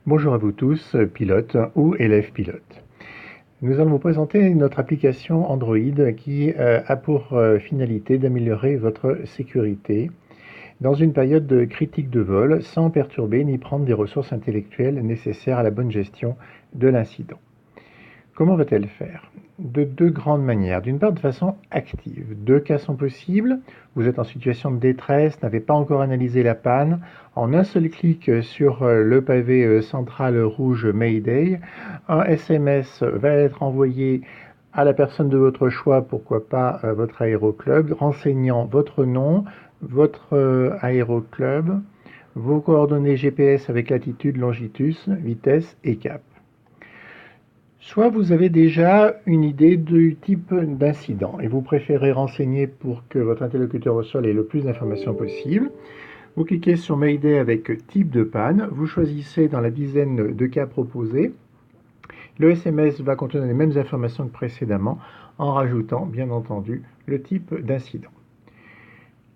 Bonjour à vous tous, pilotes ou élèves pilotes. Nous allons vous présenter notre application Android qui a pour finalité d'améliorer votre sécurité dans une période de critique de vol sans perturber ni prendre des ressources intellectuelles nécessaires à la bonne gestion de l'incident. Comment va-t-elle faire? De deux grandes manières. D'une part, de façon active. Deux cas sont possibles. Vous êtes en situation de détresse, n'avez pas encore analysé la panne. En un seul clic sur le pavé central rouge Mayday, un SMS va être envoyé à la personne de votre choix, pourquoi pas votre aéroclub, renseignant votre nom, votre aéroclub, vos coordonnées GPS avec latitude, longitude, vitesse et cap. Soit vous avez déjà une idée du type d'incident et vous préférez renseigner pour que votre interlocuteur au sol ait le plus d'informations possible. Vous cliquez sur Mayday avec type de panne, vous choisissez dans la dizaine de cas proposés. Le SMS va contenir les mêmes informations que précédemment en rajoutant bien entendu le type d'incident.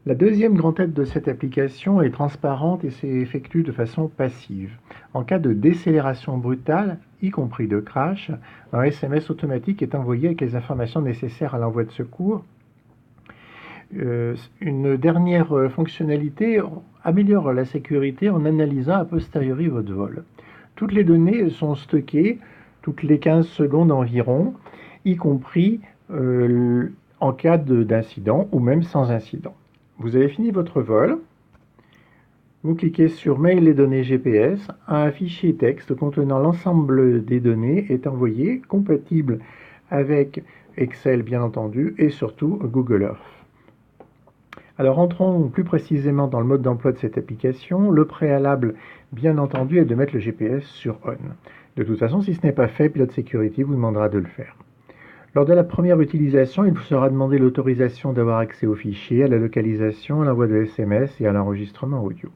La deuxième grande aide de cette application est transparente et s'effectue de façon passive. En cas de décélération brutale, y compris de crash, un SMS automatique est envoyé avec les informations nécessaires à l'envoi de secours. Une dernière fonctionnalité améliore la sécurité en analysant a posteriori votre vol. Toutes les données sont stockées toutes les 15 secondes environ, y compris en cas d'incident ou même sans incident. Vous avez fini votre vol, vous cliquez sur Mail et données GPS, un fichier texte contenant l'ensemble des données est envoyé, compatible avec Excel bien entendu, et surtout Google Earth. Alors entrons plus précisément dans le mode d'emploi de cette application. Le préalable, bien entendu, est de mettre le GPS sur On. De toute façon, si ce n'est pas fait, Pilot Security vous demandera de le faire. Lors de la première utilisation, il vous sera demandé l'autorisation d'avoir accès aux fichiers, à la localisation, à l'envoi de SMS et à l'enregistrement audio.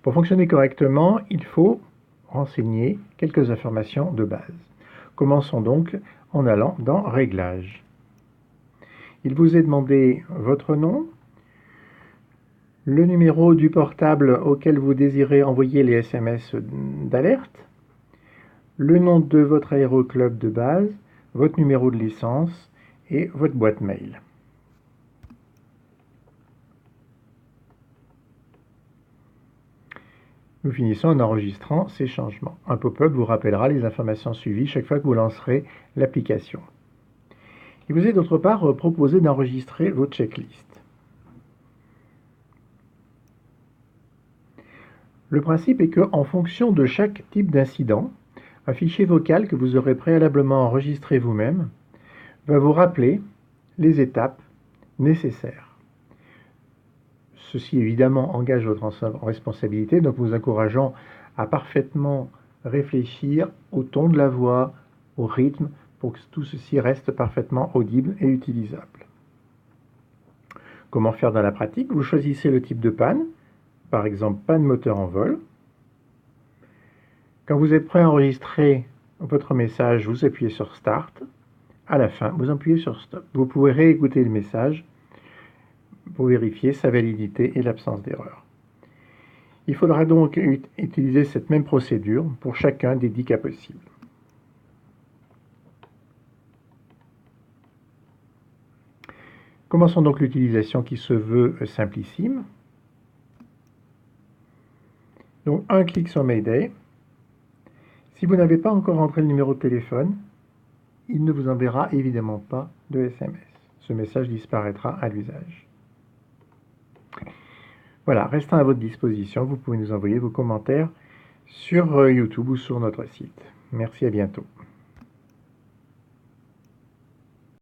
Pour fonctionner correctement, il faut renseigner quelques informations de base. Commençons donc en allant dans Réglages. Il vous est demandé votre nom, le numéro du portable auquel vous désirez envoyer les SMS d'alerte, le nom de votre aéroclub de base, votre numéro de licence et votre boîte mail. Nous finissons en enregistrant ces changements. Un pop-up vous rappellera les informations suivies chaque fois que vous lancerez l'application. Il vous est d'autre part proposé d'enregistrer vos checklists. Le principe est qu'en fonction de chaque type d'incident, un fichier vocal que vous aurez préalablement enregistré vous-même va vous rappeler les étapes nécessaires. Ceci évidemment engage votre responsabilité, donc nous encourageons à parfaitement réfléchir au ton de la voix, au rythme, pour que tout ceci reste parfaitement audible et utilisable. Comment faire dans la pratique? Vous choisissez le type de panne, par exemple panne moteur en vol. Quand vous êtes prêt à enregistrer votre message, vous appuyez sur Start. À la fin, vous appuyez sur Stop. Vous pouvez réécouter le message pour vérifier sa validité et l'absence d'erreur. Il faudra donc utiliser cette même procédure pour chacun des 10 cas possibles. Commençons donc l'utilisation qui se veut simplissime. Donc un clic sur Mayday. Si vous n'avez pas encore entré le numéro de téléphone, il ne vous enverra évidemment pas de SMS. Ce message disparaîtra à l'usage. Voilà, restant à votre disposition, vous pouvez nous envoyer vos commentaires sur YouTube ou sur notre site. Merci, à bientôt.